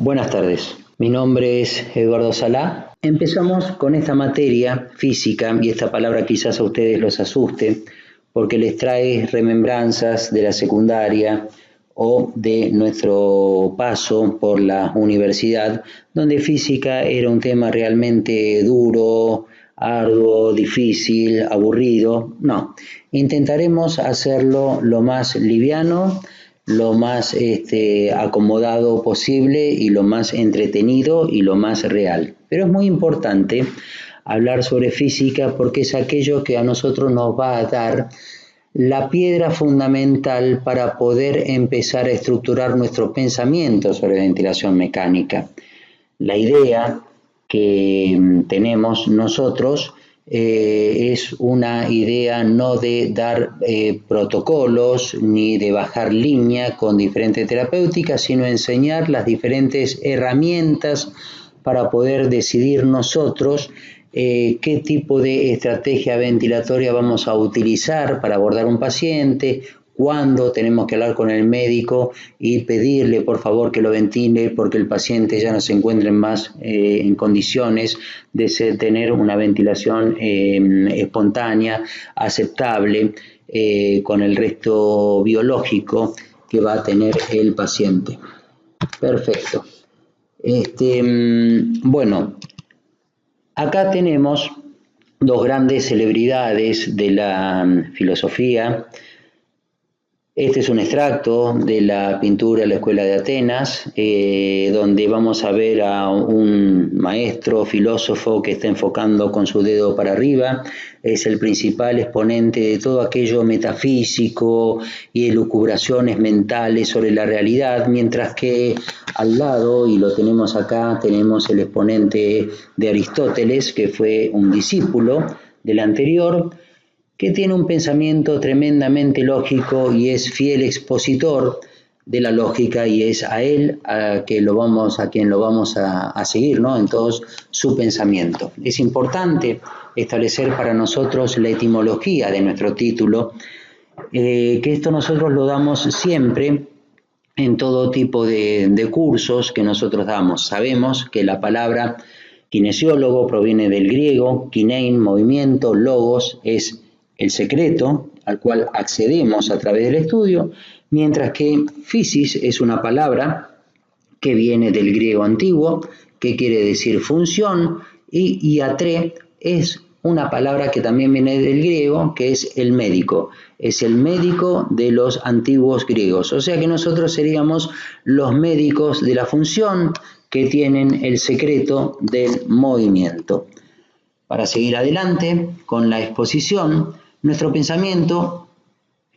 Buenas tardes, mi nombre es Eduardo Salá. Empezamos con esta materia física y esta palabra quizás a ustedes los asuste porque les trae remembranzas de la secundaria o de nuestro paso por la universidad, donde física era un tema realmente duro, arduo, difícil, aburrido. No, intentaremos hacerlo lo más liviano, lo más acomodado posible y lo más entretenido y lo más real. Pero es muy importante hablar sobre física porque es aquello que a nosotros nos va a dar la piedra fundamental para poder empezar a estructurar nuestro pensamiento sobre ventilación mecánica. La idea que tenemos nosotros es una idea no de dar protocolos ni de bajar línea con diferentes terapéuticas, sino enseñar las diferentes herramientas para poder decidir nosotros qué tipo de estrategia ventilatoria vamos a utilizar para abordar un paciente, cuándo tenemos que hablar con el médico y pedirle por favor que lo ventile porque el paciente ya no se encuentre más en condiciones de tener una ventilación espontánea, aceptable, con el resto biológico que va a tener el paciente. Perfecto. Bueno, acá tenemos dos grandes celebridades de la filosofía. Este es un extracto de la pintura de la Escuela de Atenas, donde vamos a ver a un maestro, filósofo, que está enfocando con su dedo para arriba. Es el principal exponente de todo aquello metafísico y elucubraciones mentales sobre la realidad, mientras que al lado, y lo tenemos acá, tenemos el exponente de Aristóteles, que fue un discípulo del anterior, que tiene un pensamiento tremendamente lógico y es fiel expositor de la lógica, y es a él a quien lo vamos a seguir, ¿no? En todo su pensamiento. Es importante establecer para nosotros la etimología de nuestro título, que esto nosotros lo damos siempre en todo tipo de cursos que nosotros damos. Sabemos que la palabra kinesiólogo proviene del griego, kinein, movimiento, logos, es el secreto al cual accedemos a través del estudio, mientras que physis es una palabra que viene del griego antiguo, que quiere decir función, y iatre es una palabra que también viene del griego, que es el médico de los antiguos griegos. O sea que nosotros seríamos los médicos de la función que tienen el secreto del movimiento. Para seguir adelante con la exposición, nuestro pensamiento,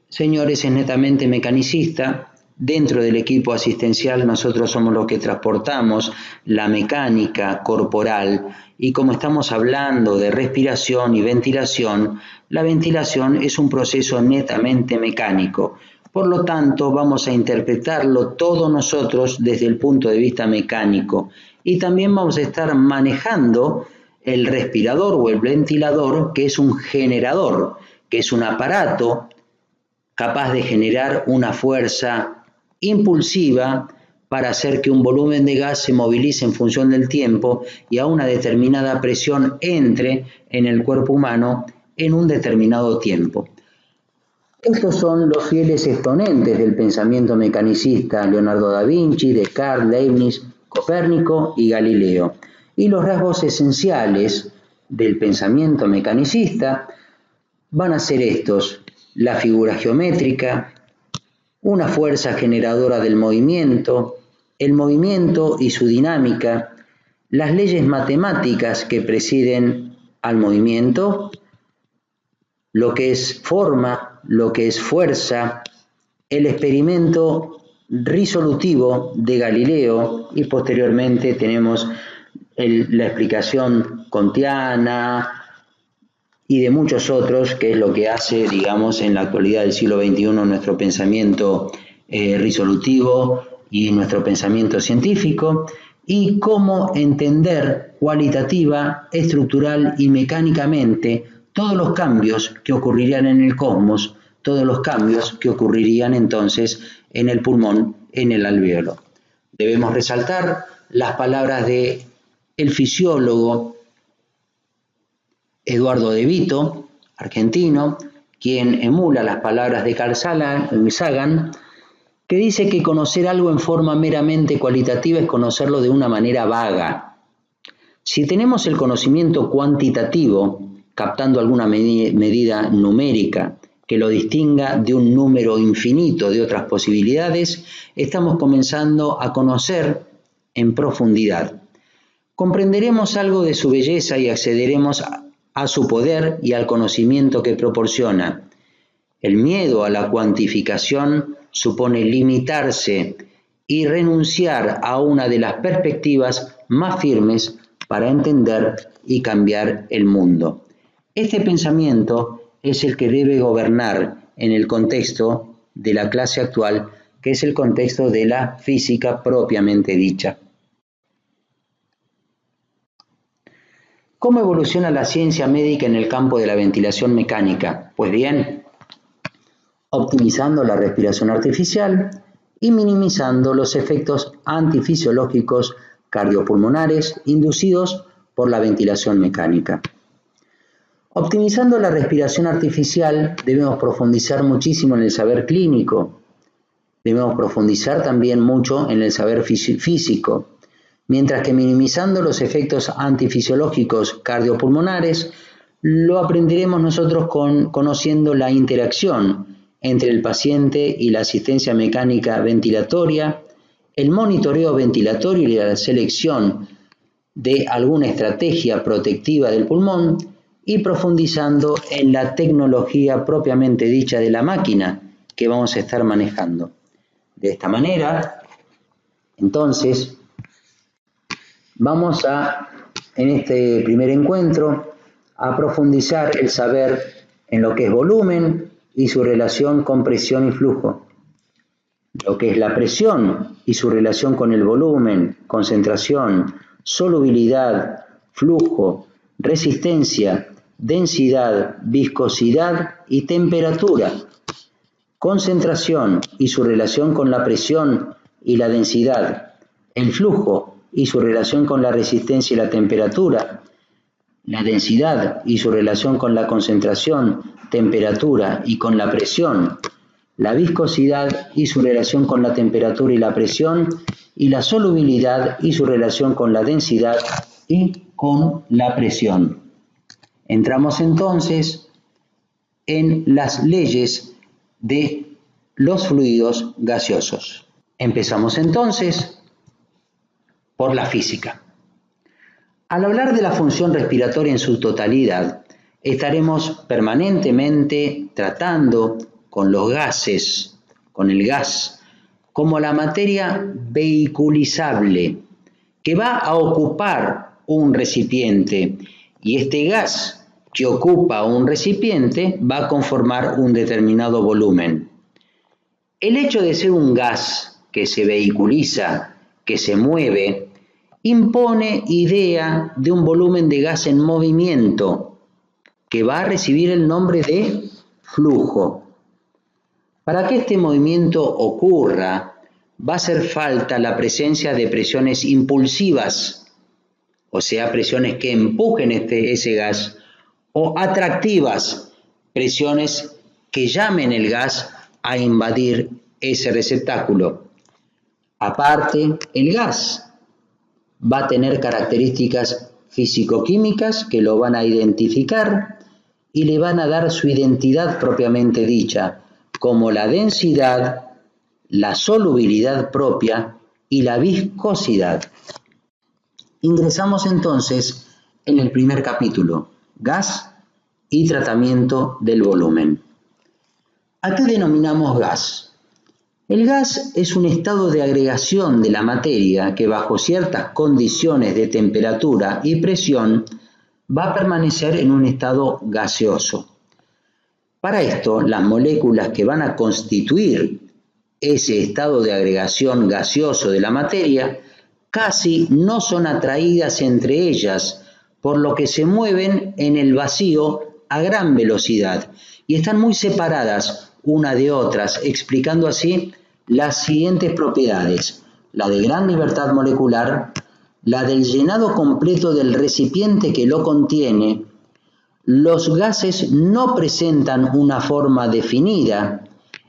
señores, es netamente mecanicista. Dentro del equipo asistencial nosotros somos los que transportamos la mecánica corporal, y como estamos hablando de respiración y ventilación, la ventilación es un proceso netamente mecánico. Por lo tanto, vamos a interpretarlo todos nosotros desde el punto de vista mecánico, y también vamos a estar manejando el respirador o el ventilador, que es un generador, que es un aparato capaz de generar una fuerza impulsiva para hacer que un volumen de gas se movilice en función del tiempo y a una determinada presión entre en el cuerpo humano en un determinado tiempo. Estos son los fieles exponentes del pensamiento mecanicista: Leonardo da Vinci, Descartes, Leibniz, Copérnico y Galileo. Y los rasgos esenciales del pensamiento mecanicista van a ser estos: la figura geométrica, una fuerza generadora del movimiento, el movimiento y su dinámica, las leyes matemáticas que presiden al movimiento, lo que es forma, lo que es fuerza, el experimento risolutivo de Galileo, y posteriormente tenemos la explicación kantiana y de muchos otros, que es lo que hace, digamos, en la actualidad del siglo XXI nuestro pensamiento risolutivo y nuestro pensamiento científico, y cómo entender cualitativa, estructural y mecánicamente todos los cambios que ocurrirían en el cosmos, todos los cambios que ocurrirían entonces en el pulmón, en el alvéolo. Debemos resaltar las palabras de el fisiólogo Eduardo De Vito, argentino, quien emula las palabras de Carl Sagan, que dice que conocer algo en forma meramente cualitativa es conocerlo de una manera vaga. Si tenemos el conocimiento cuantitativo, captando alguna medida numérica que lo distinga de un número infinito de otras posibilidades, estamos comenzando a conocer en profundidad. Comprenderemos algo de su belleza y accederemos a su poder y al conocimiento que proporciona. El miedo a la cuantificación supone limitarse y renunciar a una de las perspectivas más firmes para entender y cambiar el mundo. Este pensamiento es el que debe gobernar en el contexto de la clase actual, que es el contexto de la física propiamente dicha. ¿Cómo evoluciona la ciencia médica en el campo de la ventilación mecánica? Pues bien, optimizando la respiración artificial y minimizando los efectos antifisiológicos cardiopulmonares inducidos por la ventilación mecánica. Optimizando la respiración artificial debemos profundizar muchísimo en el saber clínico, debemos profundizar también mucho en el saber físico, mientras que minimizando los efectos antifisiológicos cardiopulmonares lo aprenderemos nosotros conociendo la interacción entre el paciente y la asistencia mecánica ventilatoria, el monitoreo ventilatorio y la selección de alguna estrategia protectiva del pulmón y profundizando en la tecnología propiamente dicha de la máquina que vamos a estar manejando. De esta manera, entonces, vamos en este primer encuentro, a profundizar el saber en lo que es volumen y su relación con presión y flujo, lo que es la presión y su relación con el volumen, concentración, solubilidad, flujo, resistencia, densidad, viscosidad y temperatura, concentración y su relación con la presión y la densidad, el flujo y su relación con la resistencia y la temperatura, la densidad y su relación con la concentración, temperatura y con la presión, la viscosidad y su relación con la temperatura y la presión, y la solubilidad y su relación con la densidad y con la presión. Entramos entonces en las leyes de los fluidos gaseosos. Empezamos entonces por la física. Al hablar de la función respiratoria en su totalidad, estaremos permanentemente tratando con los gases, con el gas, como la materia vehiculizable que va a ocupar un recipiente, y este gas que ocupa un recipiente va a conformar un determinado volumen. El hecho de ser un gas que se vehiculiza, que se mueve, impone idea de un volumen de gas en movimiento que va a recibir el nombre de flujo. Para que este movimiento ocurra, va a hacer falta la presencia de presiones impulsivas, o sea, presiones que empujen ese gas, o atractivas, presiones que llamen el gas a invadir ese receptáculo. Aparte, el gas va a tener características físico-químicas que lo van a identificar y le van a dar su identidad propiamente dicha, como la densidad, la solubilidad propia y la viscosidad. Ingresamos entonces en el primer capítulo, gas y tratamiento del volumen. ¿A qué denominamos gas? El gas es un estado de agregación de la materia que bajo ciertas condiciones de temperatura y presión va a permanecer en un estado gaseoso. Para esto, las moléculas que van a constituir ese estado de agregación gaseoso de la materia casi no son atraídas entre ellas, por lo que se mueven en el vacío a gran velocidad y están muy separadas una de otras, explicando así las siguientes propiedades: la de gran libertad molecular, la del llenado completo del recipiente que lo contiene, los gases no presentan una forma definida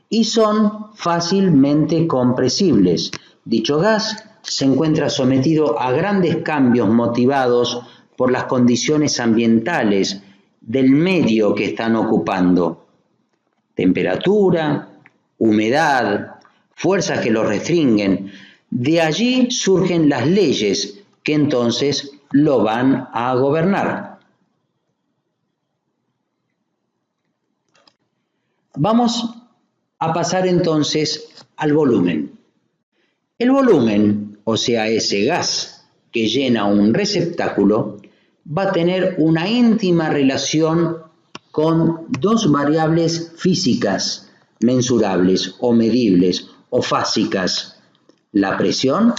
y son fácilmente compresibles. Dicho gas se encuentra sometido a grandes cambios motivados por las condiciones ambientales del medio que están ocupando. Temperatura, humedad, fuerzas que lo restringen. De allí surgen las leyes que entonces lo van a gobernar. Vamos a pasar entonces al volumen. El volumen, o sea, ese gas que llena un receptáculo, va a tener una íntima relación con dos variables físicas mensurables o medibles o fásicas, la presión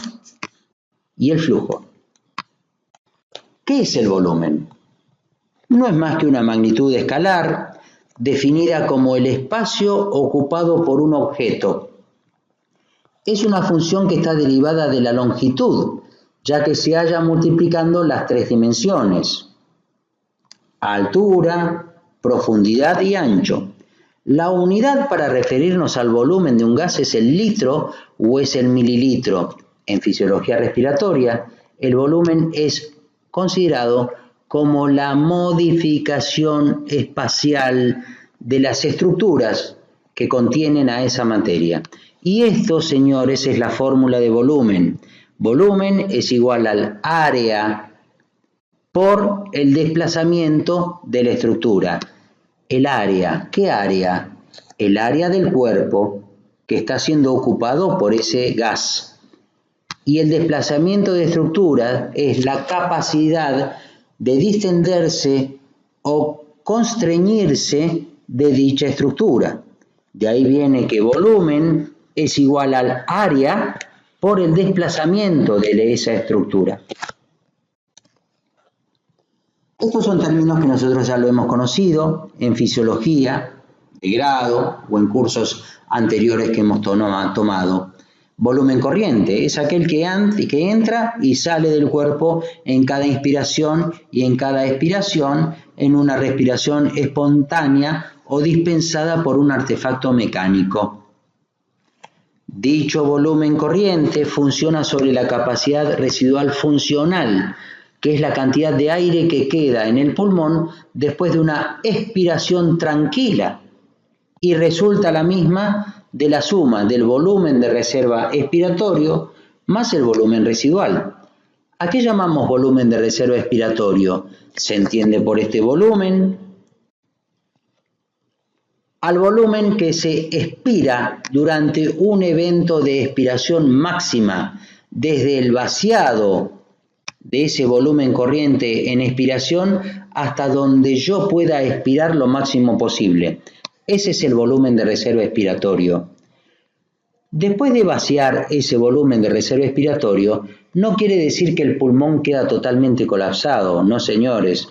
y el flujo. ¿Qué es el volumen? No es más que una magnitud escalar definida como el espacio ocupado por un objeto. Es una función que está derivada de la longitud, ya que se halla multiplicando las tres dimensiones: altura, profundidad y ancho. La unidad para referirnos al volumen de un gas es el litro o es el mililitro. En fisiología respiratoria, el volumen es considerado como la modificación espacial de las estructuras que contienen a esa materia. Y esto, señores, es la fórmula de volumen. Volumen es igual al área por el desplazamiento de la estructura. El área, ¿qué área? El área del cuerpo que está siendo ocupado por ese gas. Y el desplazamiento de estructura es la capacidad de distenderse o constreñirse de dicha estructura. De ahí viene que volumen es igual al área por el desplazamiento de esa estructura. Estos son términos que nosotros ya lo hemos conocido en fisiología de grado o en cursos anteriores que hemos tomado. Volumen corriente es aquel que entra y sale del cuerpo en cada inspiración y en cada expiración en una respiración espontánea o dispensada por un artefacto mecánico. Dicho volumen corriente funciona sobre la capacidad residual funcional, que es la cantidad de aire que queda en el pulmón después de una expiración tranquila, y resulta la misma de la suma del volumen de reserva expiratorio más el volumen residual. ¿A qué llamamos volumen de reserva expiratorio? Se entiende por este volumen al volumen que se expira durante un evento de expiración máxima, desde el vaciado de ese volumen corriente en expiración hasta donde yo pueda expirar lo máximo posible. Ese es el volumen de reserva expiratorio. Después de vaciar ese volumen de reserva expiratorio, no quiere decir que el pulmón queda totalmente colapsado, no señores.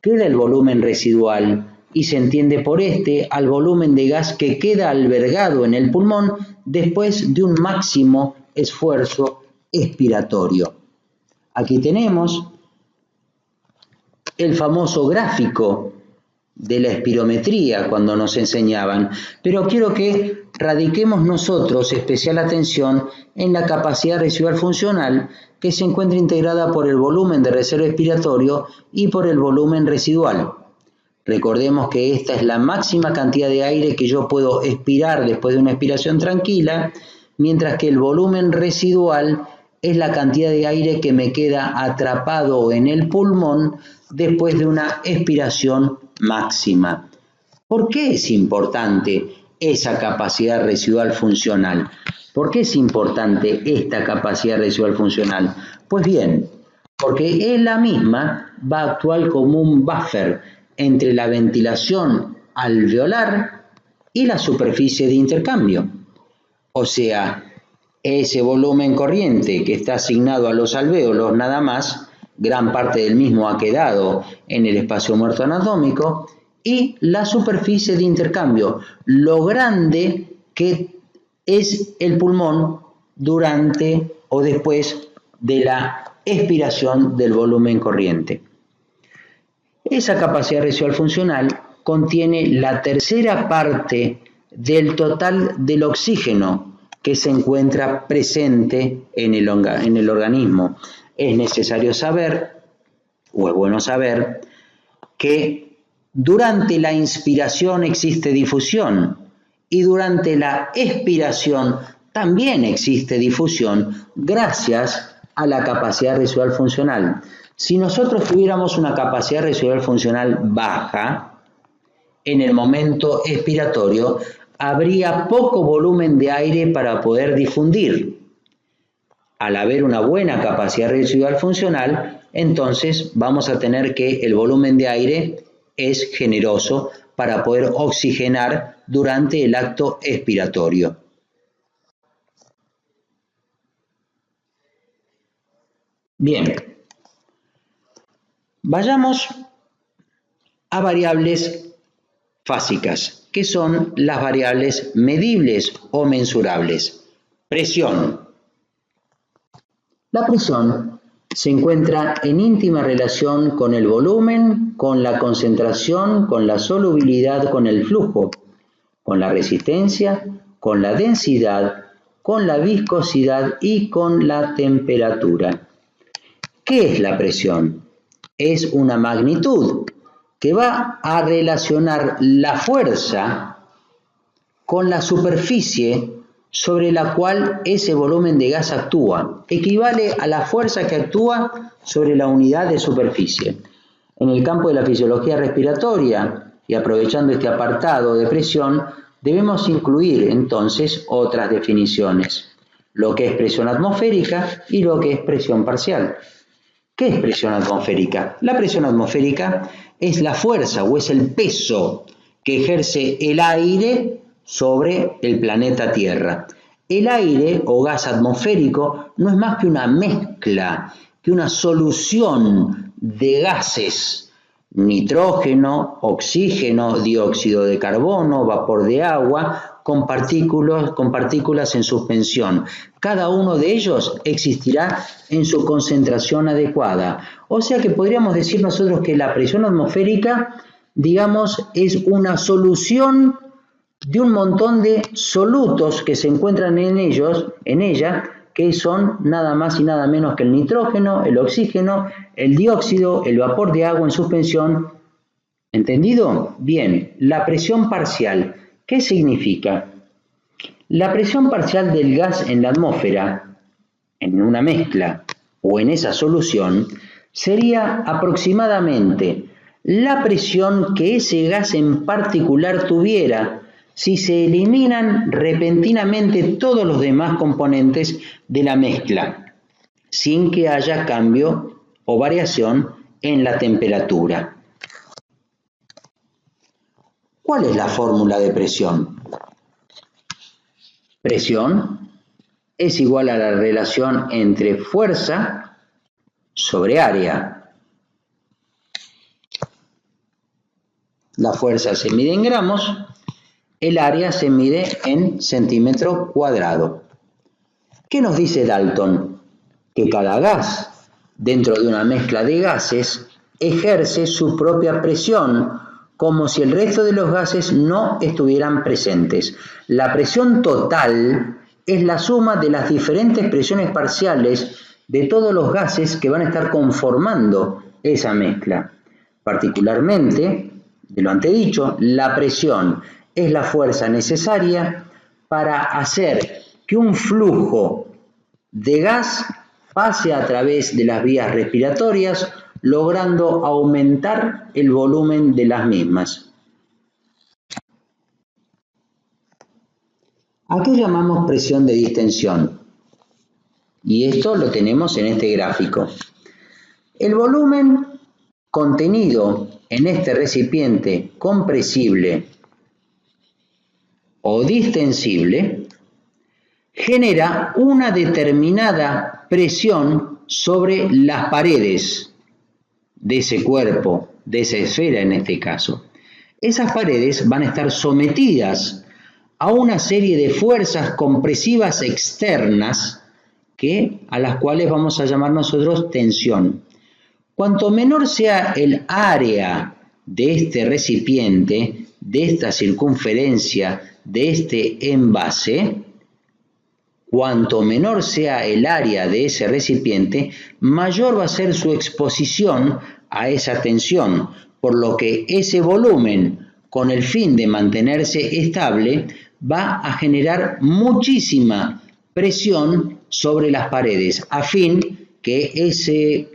Queda el volumen residual y se entiende por este al volumen de gas que queda albergado en el pulmón después de un máximo esfuerzo expiratorio. Aquí tenemos el famoso gráfico de la espirometría cuando nos enseñaban, pero quiero que radiquemos nosotros especial atención en la capacidad residual funcional que se encuentra integrada por el volumen de reserva expiratorio y por el volumen residual. Recordemos que esta es la máxima cantidad de aire que yo puedo expirar después de una expiración tranquila, mientras que el volumen residual es la cantidad de aire que me queda atrapado en el pulmón después de una expiración máxima. ¿Por qué es importante esa capacidad residual funcional? ¿Por qué es importante esta capacidad residual funcional? Pues bien, porque es la misma va a actuar como un buffer entre la ventilación alveolar y la superficie de intercambio. O sea, ese volumen corriente que está asignado a los alvéolos nada más, gran parte del mismo ha quedado en el espacio muerto anatómico, y la superficie de intercambio, lo grande que es el pulmón durante o después de la expiración del volumen corriente. Esa capacidad residual funcional contiene la tercera parte del total del oxígeno que se encuentra presente en el organismo. Es necesario saber, o es bueno saber, que durante la inspiración existe difusión y durante la expiración también existe difusión gracias a la capacidad residual funcional. Si nosotros tuviéramos una capacidad residual funcional baja, en el momento expiratorio habría poco volumen de aire para poder difundir. Al haber una buena capacidad residual funcional, entonces vamos a tener que el volumen de aire es generoso para poder oxigenar durante el acto expiratorio. Bien, vayamos a variables fásicas, que son las variables medibles o mensurables. Presión. La presión se encuentra en íntima relación con el volumen, con la concentración, con la solubilidad, con el flujo, con la resistencia, con la densidad, con la viscosidad y con la temperatura. ¿Qué es la presión? Es una magnitud que va a relacionar la fuerza con la superficie sobre la cual ese volumen de gas actúa. Equivale a la fuerza que actúa sobre la unidad de superficie. En el campo de la fisiología respiratoria, y aprovechando este apartado de presión, debemos incluir entonces otras definiciones, lo que es presión atmosférica y lo que es presión parcial. ¿Qué es presión atmosférica? La presión atmosférica es la fuerza o es el peso que ejerce el aire sobre el planeta Tierra. El aire o gas atmosférico no es más que una mezcla, que una solución de gases, nitrógeno, oxígeno, dióxido de carbono, vapor de agua, con partículas en suspensión. Cada uno de ellos existirá en su concentración adecuada. O sea que podríamos decir nosotros que la presión atmosférica, digamos, es una solución de un montón de solutos que se encuentran en ella, que son nada más y nada menos que el nitrógeno, el oxígeno, el dióxido, el vapor de agua en suspensión. ¿Entendido? Bien, la presión parcial. ¿Qué significa? La presión parcial del gas en la atmósfera, en una mezcla o en esa solución, sería aproximadamente la presión que ese gas en particular tuviera si se eliminan repentinamente todos los demás componentes de la mezcla, sin que haya cambio o variación en la temperatura. ¿Cuál es la fórmula de presión? Presión es igual a la relación entre fuerza sobre área. La fuerza se mide en gramos, el área se mide en centímetro cuadrado. ¿Qué nos dice Dalton? Que cada gas dentro de una mezcla de gases ejerce su propia presión, como si el resto de los gases no estuvieran presentes. La presión total es la suma de las diferentes presiones parciales de todos los gases que van a estar conformando esa mezcla. Particularmente, de lo antedicho, la presión es la fuerza necesaria para hacer que un flujo de gas pase a través de las vías respiratorias, logrando aumentar el volumen de las mismas. ¿A qué llamamos presión de distensión? Y esto lo tenemos en este gráfico. El volumen contenido en este recipiente compresible o distensible genera una determinada presión sobre las paredes de ese cuerpo, de esa esfera en este caso. Esas paredes van a estar sometidas a una serie de fuerzas compresivas externas a las cuales vamos a llamar nosotros tensión. Cuanto menor sea el área de este recipiente, de esta circunferencia, de este envase, cuanto menor sea el área de ese recipiente, mayor va a ser su exposición a esa tensión, por lo que ese volumen, con el fin de mantenerse estable, va a generar muchísima presión sobre las paredes, a fin que ese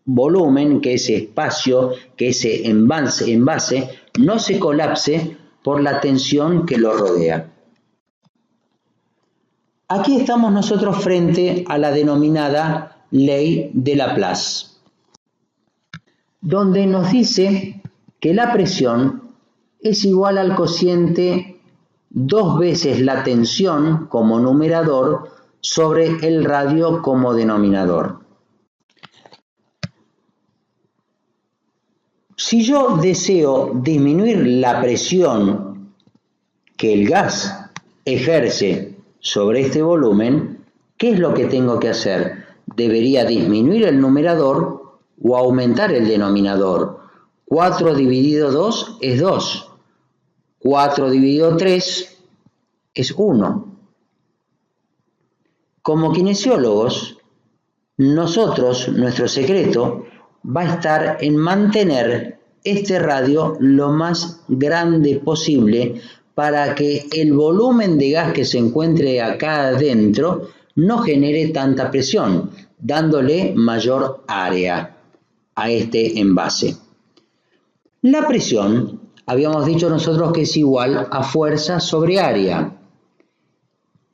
volumen, que ese espacio, que ese envase no se colapse por la tensión que lo rodea. Aquí estamos nosotros frente a la denominada ley de Laplace, donde nos dice que la presión es igual al cociente 2 veces la tensión como numerador sobre el radio como denominador. Si yo deseo disminuir la presión que el gas ejerce sobre este volumen, ¿qué es lo que tengo que hacer? Debería disminuir el numerador o aumentar el denominador. 4 dividido 2 es 2. 4 dividido 3 es 1. Como kinesiólogos, nuestro secreto va a estar en mantener este radio lo más grande posible para que el volumen de gas que se encuentre acá adentro no genere tanta presión, dándole mayor área a este envase. La presión, habíamos dicho nosotros que es igual a fuerza sobre área.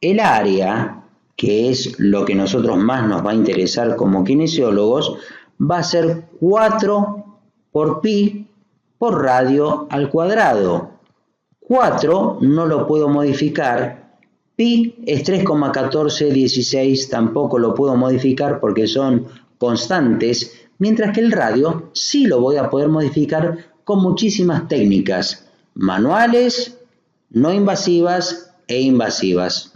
El área, que es lo que nosotros más nos va a interesar como kinesiólogos, va a ser 4 por pi por radio al cuadrado. 4 no lo puedo modificar, pi es 3,1416, tampoco lo puedo modificar porque son constantes, mientras que el radio sí lo voy a poder modificar con muchísimas técnicas, manuales, no invasivas e invasivas.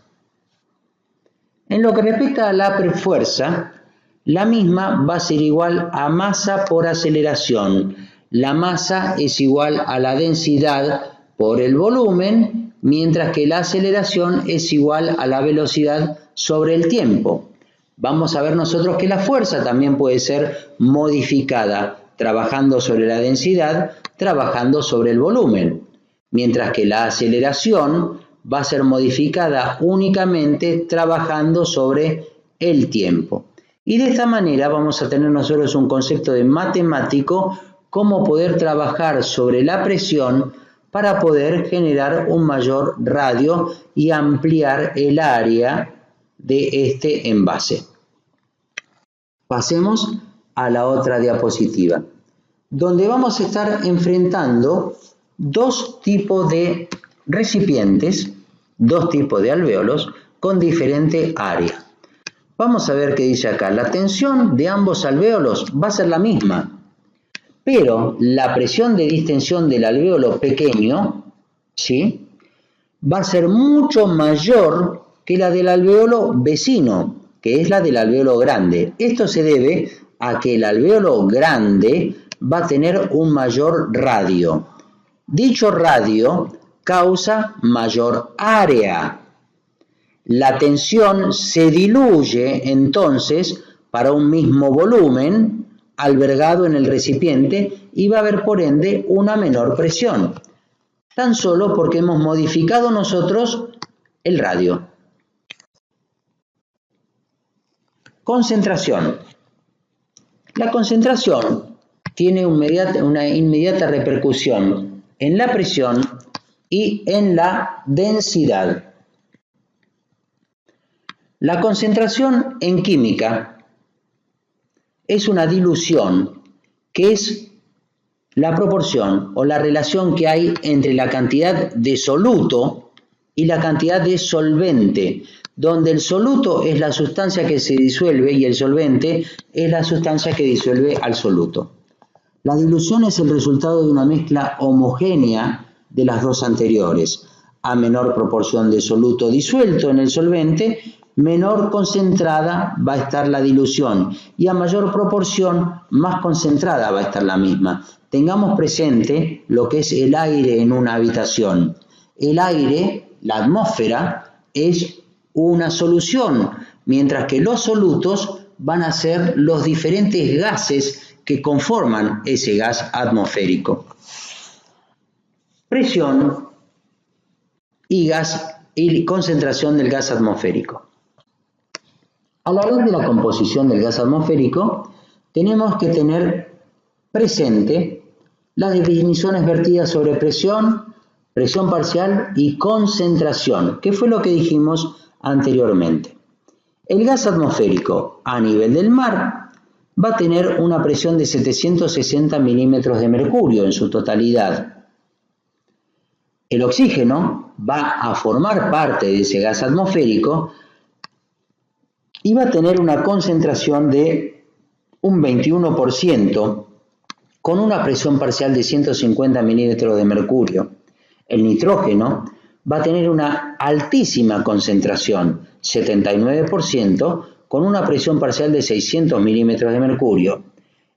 En lo que respecta a la fuerza, la misma va a ser igual a masa por aceleración. La masa es igual a la densidad por el volumen, mientras que la aceleración es igual a la velocidad sobre el tiempo. Vamos a ver nosotros que la fuerza también puede ser modificada trabajando sobre la densidad, trabajando sobre el volumen, mientras que la aceleración va a ser modificada únicamente trabajando sobre el tiempo. Y de esta manera vamos a tener nosotros un concepto de matemático, cómo poder trabajar sobre la presión para poder generar un mayor radio y ampliar el área de este envase. Pasemos a la otra diapositiva, donde vamos a estar enfrentando 2 tipos de recipientes, 2 tipos de alvéolos con diferente área. Vamos a ver qué dice acá. La tensión de ambos alvéolos va a ser la misma, pero la presión de distensión del alvéolo pequeño, ¿sí?, va a ser mucho mayor que la del alvéolo vecino, que es la del alvéolo grande. Esto se debe a que el alvéolo grande va a tener un mayor radio. Dicho radio causa mayor área. La tensión se diluye entonces para un mismo volumen albergado en el recipiente y va a haber por ende una menor presión, tan solo porque hemos modificado nosotros el radio. Concentración. La concentración tiene una inmediata repercusión en la presión y en la densidad. La concentración en química es una dilución, que es la proporción o la relación que hay entre la cantidad de soluto y la cantidad de solvente, donde el soluto es la sustancia que se disuelve y el solvente es la sustancia que disuelve al soluto. La dilución es el resultado de una mezcla homogénea de las dos anteriores. A menor proporción de soluto disuelto en el solvente, menor concentrada va a estar la dilución y a mayor proporción, más concentrada va a estar la misma. Tengamos presente lo que es el aire en una habitación. El aire, la atmósfera, es una solución, mientras que los solutos van a ser los diferentes gases que conforman ese gas atmosférico. Presión y concentración del gas atmosférico. Al hablar de la composición del gas atmosférico, tenemos que tener presente las definiciones vertidas sobre presión, presión parcial y concentración, que fue lo que dijimos anteriormente. El gas atmosférico a nivel del mar va a tener una presión de 760 milímetros de mercurio en su totalidad. El oxígeno va a formar parte de ese gas atmosférico y va a tener una concentración de un 21% con una presión parcial de 150 milímetros de mercurio. El nitrógeno va a tener una altísima concentración, 79%, con una presión parcial de 600 milímetros de mercurio.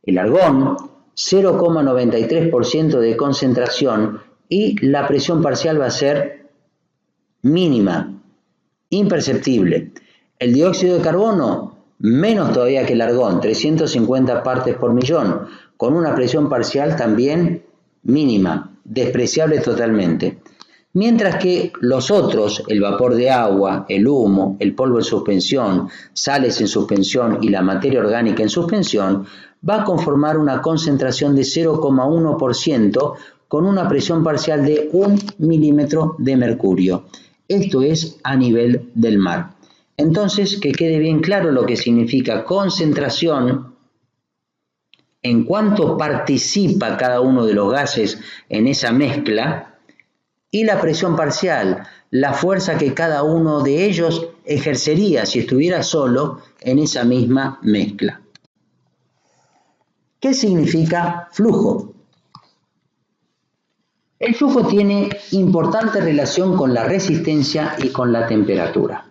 El argón, 0,93% de concentración y la presión parcial va a ser mínima, imperceptible. El dióxido de carbono, menos todavía que el argón, 350 partes por millón, con una presión parcial también mínima, despreciable totalmente. Mientras que los otros, el vapor de agua, el humo, el polvo en suspensión, sales en suspensión y la materia orgánica en suspensión, va a conformar una concentración de 0,1% con una presión parcial de 1 milímetro de mercurio. Esto es a nivel del mar. Entonces, que quede bien claro lo que significa concentración, en cuánto participa cada uno de los gases en esa mezcla, y la presión parcial, la fuerza que cada uno de ellos ejercería si estuviera solo en esa misma mezcla. ¿Qué significa flujo? El flujo tiene importante relación con la resistencia y con la temperatura.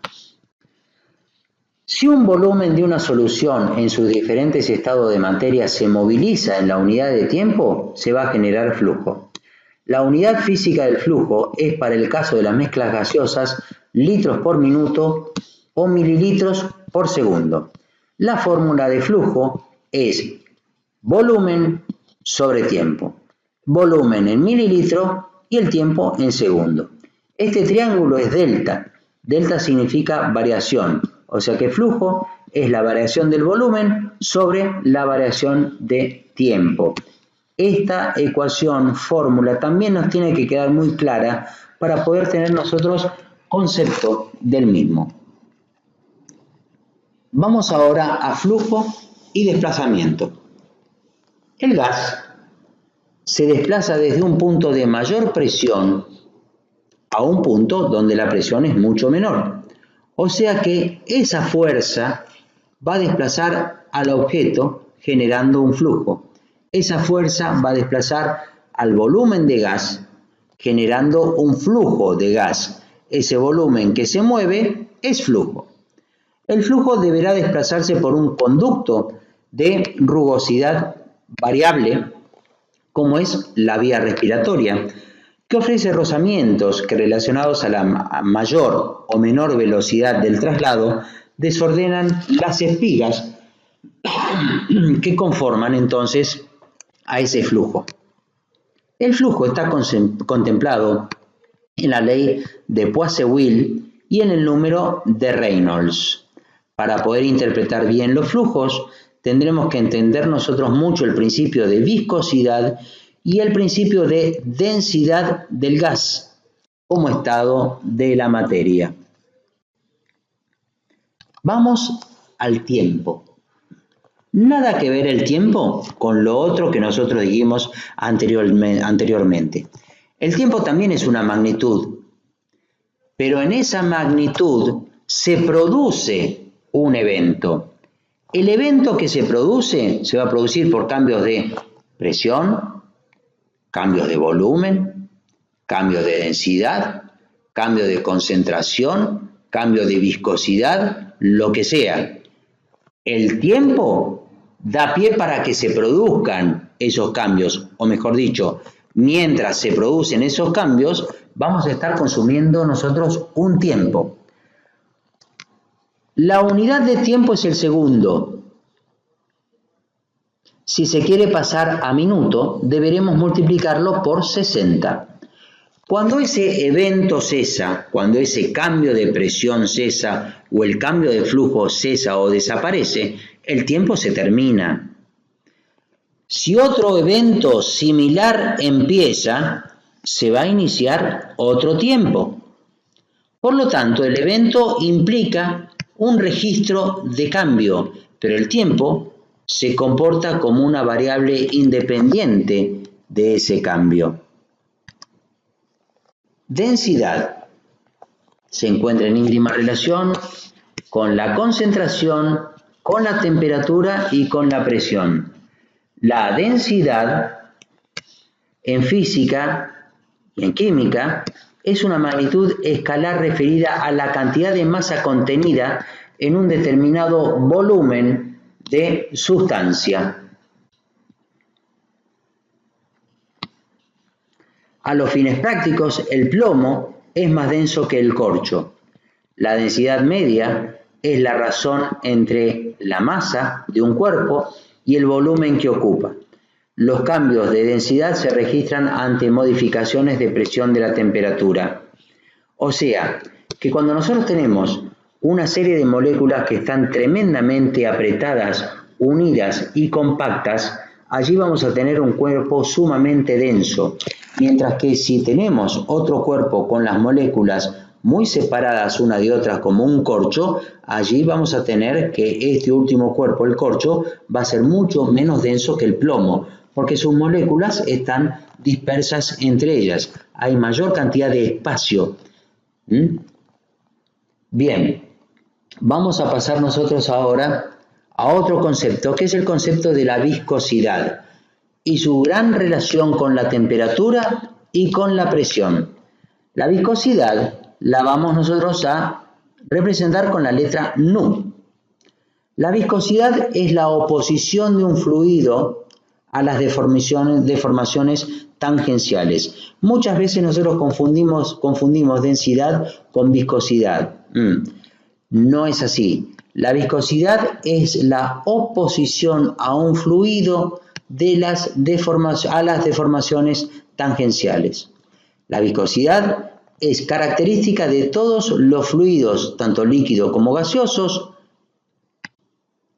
Si un volumen de una solución en sus diferentes estados de materia se moviliza en la unidad de tiempo, se va a generar flujo. La unidad física del flujo es, para el caso de las mezclas gaseosas, litros por minuto o mililitros por segundo. La fórmula de flujo es volumen sobre tiempo. Volumen en mililitro y el tiempo en segundo. Este triángulo es delta. Delta significa variación. O sea que flujo es la variación del volumen sobre la variación de tiempo. Esta ecuación, fórmula, también nos tiene que quedar muy clara para poder tener nosotros concepto del mismo. Vamos ahora a flujo y desplazamiento. El gas se desplaza desde un punto de mayor presión a un punto donde la presión es mucho menor. O sea que esa fuerza va a desplazar al objeto generando un flujo. Esa fuerza va a desplazar al volumen de gas generando un flujo de gas. Ese volumen que se mueve es flujo. El flujo deberá desplazarse por un conducto de rugosidad variable, como es la vía respiratoria, que ofrece rozamientos que, relacionados a la mayor o menor velocidad del traslado, desordenan las espigas que conforman entonces a ese flujo. El flujo está contemplado en la ley de Poiseuille y en el número de Reynolds. Para poder interpretar bien los flujos, tendremos que entender nosotros mucho el principio de viscosidad y el principio de densidad del gas como estado de la materia. Vamos al tiempo. Nada que ver el tiempo con lo otro que nosotros dijimos anteriormente. El tiempo también es una magnitud, pero en esa magnitud se produce un evento. El evento que se produce se va a producir por cambios de presión, cambios de volumen, cambios de densidad, cambios de concentración, cambio de viscosidad, lo que sea. El tiempo da pie para que se produzcan esos cambios, o mejor dicho, mientras se producen esos cambios, vamos a estar consumiendo nosotros un tiempo. La unidad de tiempo es el segundo. Si se quiere pasar a minuto, deberemos multiplicarlo por 60. Cuando ese evento cesa, cuando ese cambio de presión cesa o el cambio de flujo cesa o desaparece, el tiempo se termina. Si otro evento similar empieza, se va a iniciar otro tiempo. Por lo tanto, el evento implica un registro de cambio, pero el tiempo se comporta como una variable independiente de ese cambio. Densidad se encuentra en íntima relación con la concentración, con la temperatura y con la presión. La densidad en física y en química es una magnitud escalar referida a la cantidad de masa contenida en un determinado volumen de sustancia. A los fines prácticos, el plomo es más denso que el corcho. La densidad media es la razón entre la masa de un cuerpo y el volumen que ocupa. Los cambios de densidad se registran ante modificaciones de presión de la temperatura. O sea, que cuando nosotros tenemos una serie de moléculas que están tremendamente apretadas, unidas y compactas, allí vamos a tener un cuerpo sumamente denso. Mientras que si tenemos otro cuerpo con las moléculas muy separadas una de otras como un corcho, allí vamos a tener que este último cuerpo, el corcho, va a ser mucho menos denso que el plomo, porque sus moléculas están dispersas entre ellas. Hay mayor cantidad de espacio. Bien, vamos a pasar nosotros ahora a otro concepto, que es el concepto de la viscosidad y su gran relación con la temperatura y con la presión. La viscosidad la vamos nosotros a representar con la letra Nu. La viscosidad es la oposición de un fluido a las deformaciones tangenciales. Muchas veces nosotros confundimos densidad con viscosidad. No es así. La viscosidad es la oposición a un fluido a las deformaciones tangenciales. La viscosidad es característica de todos los fluidos, tanto líquidos como gaseosos,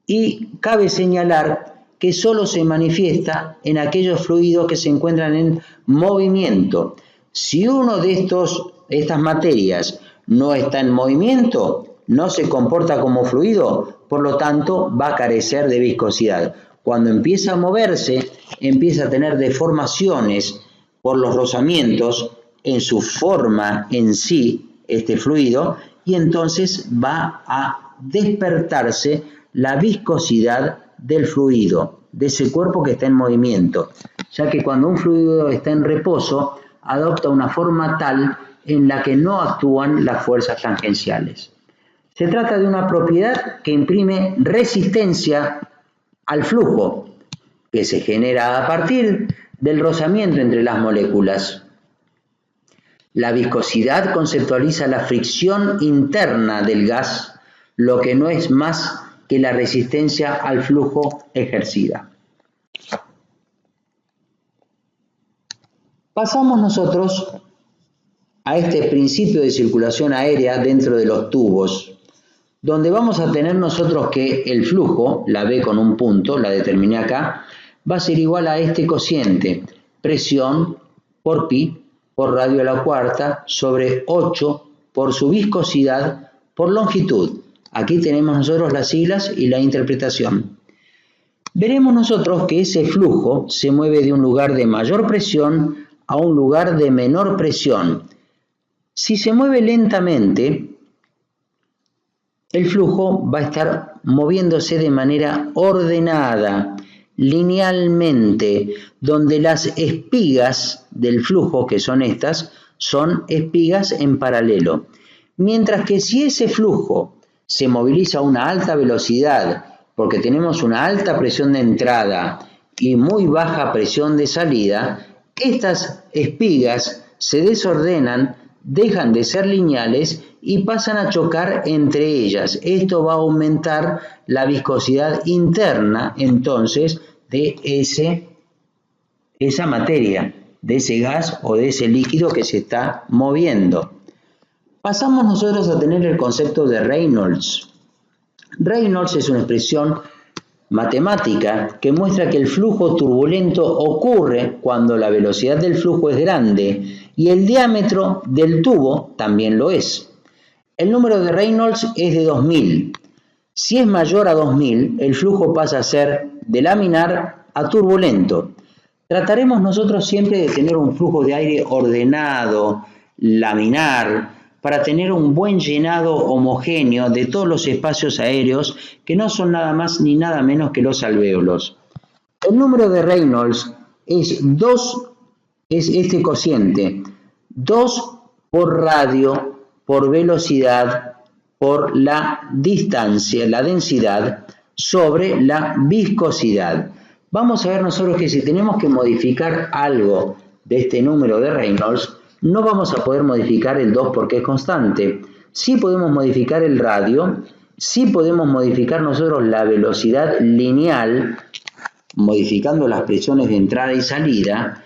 y cabe señalar que solo se manifiesta en aquellos fluidos que se encuentran en movimiento. Si uno de estas materias no está en movimiento, no se comporta como fluido, por lo tanto va a carecer de viscosidad. Cuando empieza a moverse, empieza a tener deformaciones por los rozamientos en su forma en sí, este fluido, y entonces va a despertarse la viscosidad del fluido, de ese cuerpo que está en movimiento, ya que cuando un fluido está en reposo, adopta una forma tal en la que no actúan las fuerzas tangenciales. Se trata de una propiedad que imprime resistencia al flujo, que se genera a partir del rozamiento entre las moléculas. La viscosidad conceptualiza la fricción interna del gas, lo que no es más que la resistencia al flujo ejercida. Pasamos nosotros a este principio de circulación aérea dentro de los tubos, donde vamos a tener nosotros que el flujo, la B con un punto, la determiné acá, va a ser igual a este cociente, presión por pi por radio a la cuarta sobre 8 por su viscosidad por longitud. Aquí tenemos nosotros las siglas y la interpretación. Veremos nosotros que ese flujo se mueve de un lugar de mayor presión a un lugar de menor presión. Si se mueve lentamente, el flujo va a estar moviéndose de manera ordenada, linealmente, donde las espigas del flujo, que son estas, son espigas en paralelo. Mientras que si ese flujo se moviliza a una alta velocidad, porque tenemos una alta presión de entrada y muy baja presión de salida, estas espigas se desordenan, dejan de ser lineales y pasan a chocar entre ellas. Esto va a aumentar la viscosidad interna, entonces, de esa materia, de ese gas o de ese líquido que se está moviendo. Pasamos nosotros a tener el concepto de Reynolds. Reynolds es una expresión matemática que muestra que el flujo turbulento ocurre cuando la velocidad del flujo es grande y el diámetro del tubo también lo es. El número de Reynolds es de 2000. Si es mayor a 2000, el flujo pasa a ser de laminar a turbulento. Trataremos nosotros siempre de tener un flujo de aire ordenado, laminar, para tener un buen llenado homogéneo de todos los espacios aéreos que no son nada más ni nada menos que los alvéolos. El número de Reynolds es este cociente, 2 por radio, por velocidad, por la distancia, la densidad, sobre la viscosidad. Vamos a ver nosotros que si tenemos que modificar algo de este número de Reynolds, no vamos a poder modificar el 2 porque es constante. Sí podemos modificar el radio, sí podemos modificar nosotros la velocidad lineal, modificando las presiones de entrada y salida.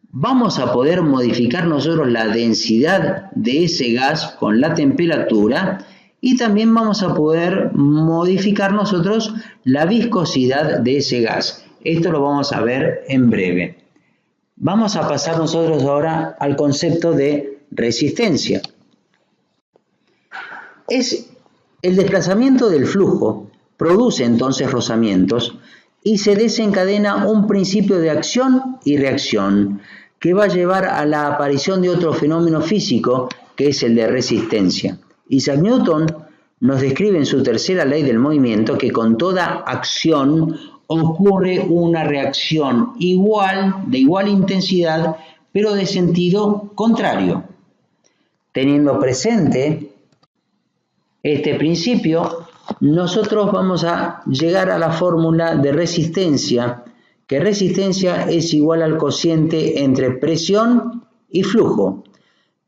Vamos a poder modificar nosotros la densidad de ese gas con la temperatura y también vamos a poder modificar nosotros la viscosidad de ese gas. Esto lo vamos a ver en breve. Vamos a pasar nosotros ahora al concepto de resistencia. El desplazamiento del flujo produce entonces rozamientos y se desencadena un principio de acción y reacción que va a llevar a la aparición de otro fenómeno físico que es el de resistencia. Isaac Newton nos describe en su tercera ley del movimiento que con toda acción ocurre una reacción de igual intensidad, pero de sentido contrario. Teniendo presente este principio, nosotros vamos a llegar a la fórmula de resistencia, que resistencia es igual al cociente entre presión y flujo.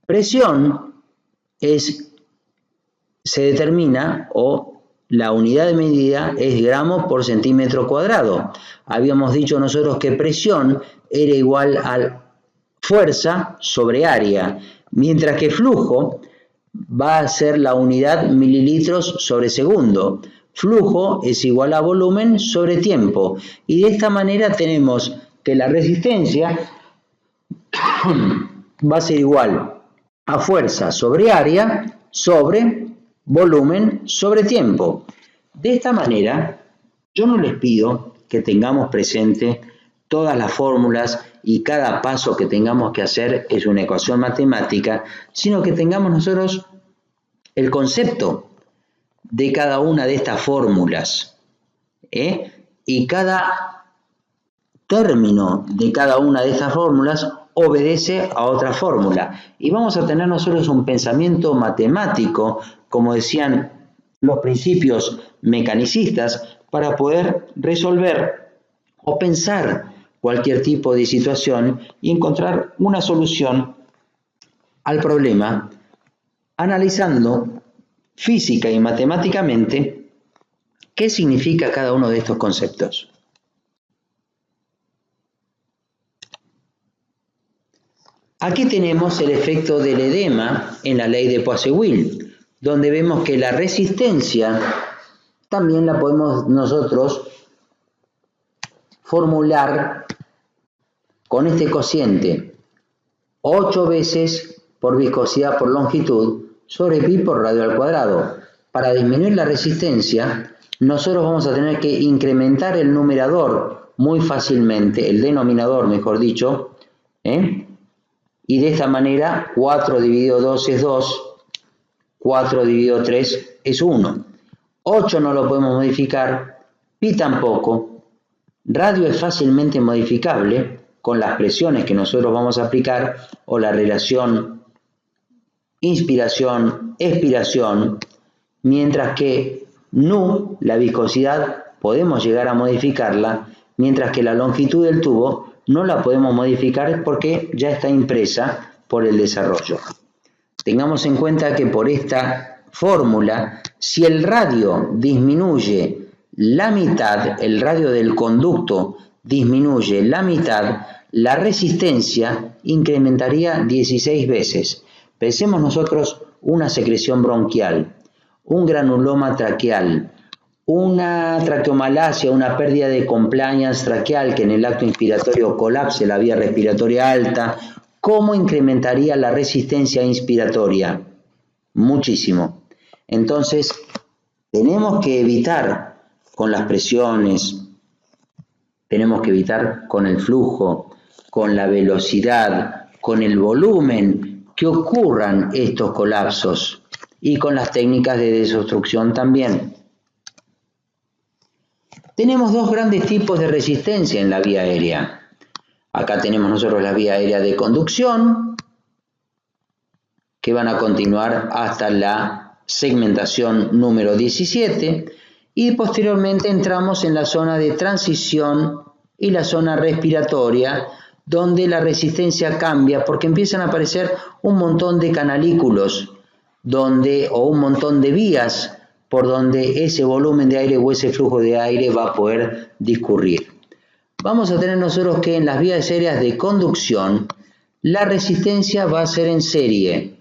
Presión se determina o la unidad de medida es gramos por centímetro cuadrado. Habíamos dicho nosotros que presión era igual a fuerza sobre área, mientras que flujo va a ser la unidad mililitros sobre segundo. Flujo es igual a volumen sobre tiempo. Y de esta manera tenemos que la resistencia va a ser igual a fuerza sobre área sobre volumen sobre tiempo. De esta manera, yo no les pido que tengamos presente todas las fórmulas y cada paso que tengamos que hacer es una ecuación matemática, sino que tengamos nosotros el concepto de cada una de estas fórmulas, y cada término de cada una de estas fórmulas obedece a otra fórmula. Y vamos a tener nosotros un pensamiento matemático, como decían los principios mecanicistas, para poder resolver o pensar cualquier tipo de situación y encontrar una solución al problema, analizando física y matemáticamente qué significa cada uno de estos conceptos. Aquí tenemos el efecto del edema en la ley de Poiseuille, donde vemos que la resistencia también la podemos nosotros formular con este cociente: 8 veces por viscosidad por longitud sobre pi por radio al cuadrado. Para disminuir la resistencia, nosotros vamos a tener que incrementar el numerador muy fácilmente, el denominador, mejor dicho, y de esta manera 4 dividido 2 es 2, 4 dividido 3 es 1. 8 no lo podemos modificar, pi tampoco. Radio es fácilmente modificable con las presiones que nosotros vamos a aplicar o la relación inspiración, expiración, mientras que nu, la viscosidad, podemos llegar a modificarla, mientras que la longitud del tubo no la podemos modificar porque ya está impresa por el desarrollo. Tengamos en cuenta que por esta fórmula, si el radio disminuye la mitad, el radio del conducto disminuye la mitad, la resistencia incrementaría 16 veces. Pensemos nosotros una secreción bronquial, un granuloma traqueal, una traqueomalacia, una pérdida de compliance traqueal que en el acto inspiratorio colapse la vía respiratoria alta. ¿Cómo incrementaría la resistencia inspiratoria? Muchísimo. Entonces, tenemos que evitar con las presiones, tenemos que evitar con el flujo, con la velocidad, con el volumen que ocurran estos colapsos y con las técnicas de desobstrucción también. Tenemos dos grandes tipos de resistencia en la vía aérea. Acá tenemos nosotros la vía aérea de conducción, que van a continuar hasta la segmentación número 17, y posteriormente entramos en la zona de transición y la zona respiratoria, donde la resistencia cambia porque empiezan a aparecer un montón de canalículos o un montón de vías por donde ese volumen de aire o ese flujo de aire va a poder discurrir. Vamos a tener nosotros que en las vías aéreas de conducción la resistencia va a ser en serie.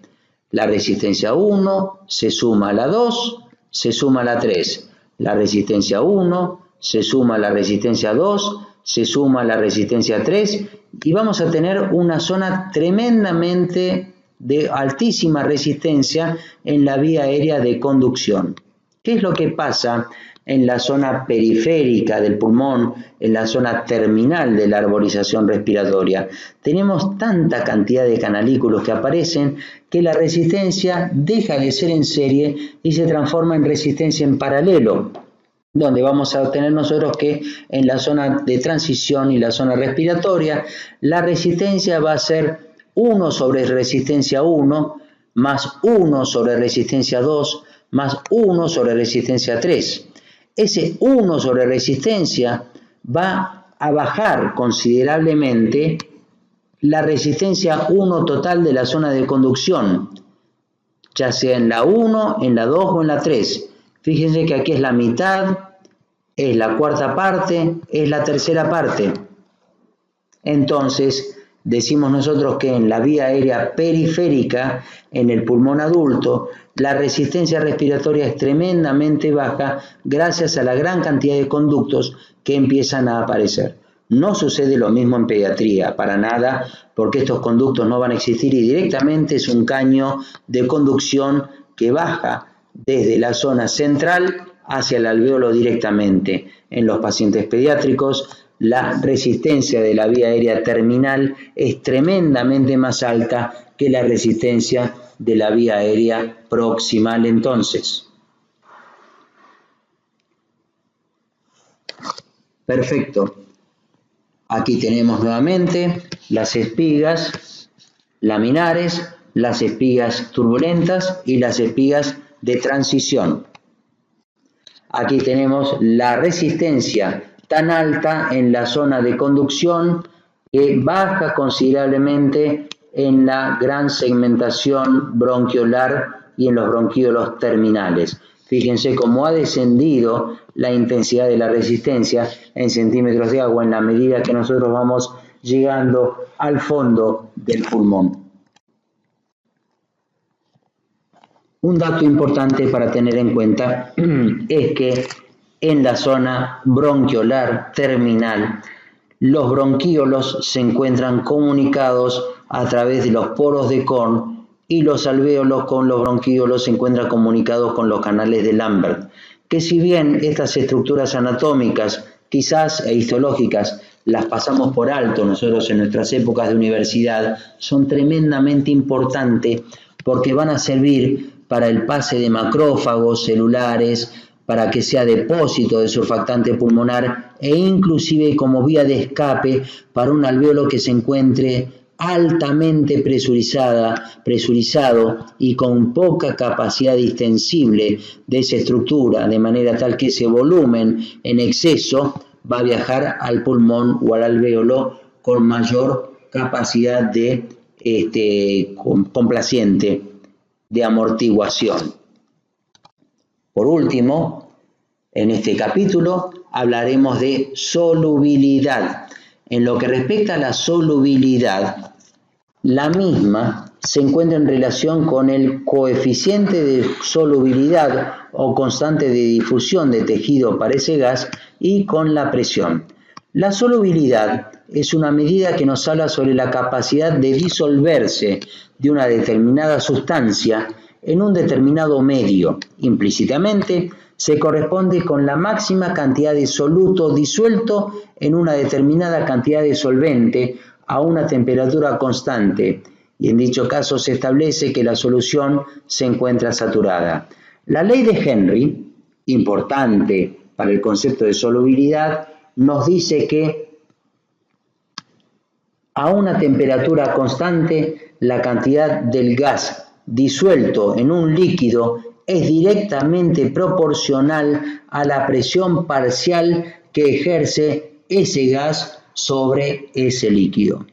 La resistencia 1 se suma a la 2, se suma a la 3. La resistencia 1 se suma a la resistencia 2, se suma a la resistencia 3 y vamos a tener una zona tremendamente de altísima resistencia en la vía aérea de conducción. ¿Qué es lo que pasa en la zona periférica del pulmón, en la zona terminal de la arborización respiratoria? Tenemos tanta cantidad de canalículos que aparecen que la resistencia deja de ser en serie y se transforma en resistencia en paralelo, donde vamos a obtener nosotros que en la zona de transición y la zona respiratoria, la resistencia va a ser 1 sobre resistencia 1, más 1 sobre resistencia 2, más 1 sobre resistencia 3. Ese 1 sobre resistencia va a bajar considerablemente la resistencia 1 total de la zona de conducción, ya sea en la 1, en la 2 o en la 3. Fíjense que aquí es la mitad, es la cuarta parte, es la tercera parte. Entonces, decimos nosotros que en la vía aérea periférica, en el pulmón adulto, la resistencia respiratoria es tremendamente baja gracias a la gran cantidad de conductos que empiezan a aparecer. No sucede lo mismo en pediatría, para nada, porque estos conductos no van a existir y directamente es un caño de conducción que baja desde la zona central hacia el alvéolo directamente. En los pacientes pediátricos, la resistencia de la vía aérea terminal es tremendamente más alta que la resistencia de la vía aérea proximal entonces. Perfecto. Aquí tenemos nuevamente las espigas laminares, las espigas turbulentas y las espigas de transición. Aquí tenemos la resistencia tan alta en la zona de conducción que baja considerablemente en la gran segmentación bronquiolar y en los bronquíolos terminales. Fíjense cómo ha descendido la intensidad de la resistencia en centímetros de agua en la medida que nosotros vamos llegando al fondo del pulmón. Un dato importante para tener en cuenta es que en la zona bronquiolar terminal, los bronquíolos se encuentran comunicados a través de los poros de Korn y los alvéolos con los bronquíolos se encuentran comunicados con los canales de Lambert, que si bien estas estructuras anatómicas quizás e histológicas las pasamos por alto nosotros en nuestras épocas de universidad, son tremendamente importantes porque van a servir para el pase de macrófagos celulares, para que sea depósito de surfactante pulmonar e inclusive como vía de escape para un alvéolo que se encuentre altamente presurizado y con poca capacidad distensible de esa estructura, de manera tal que ese volumen en exceso va a viajar al pulmón o al alvéolo con mayor capacidad de complaciente, de amortiguación. Por último, en este capítulo hablaremos de solubilidad. En lo que respecta a la solubilidad, la misma se encuentra en relación con el coeficiente de solubilidad o constante de difusión de tejido para ese gas y con la presión. La solubilidad es una medida que nos habla sobre la capacidad de disolverse de una determinada sustancia en un determinado medio. Implícitamente, se corresponde con la máxima cantidad de soluto disuelto en una determinada cantidad de solvente a una temperatura constante, y en dicho caso se establece que la solución se encuentra saturada. La ley de Henry, importante para el concepto de solubilidad, nos dice que a una temperatura constante la cantidad del gas disuelto en un líquido es directamente proporcional a la presión parcial que ejerce ese gas sobre ese líquido.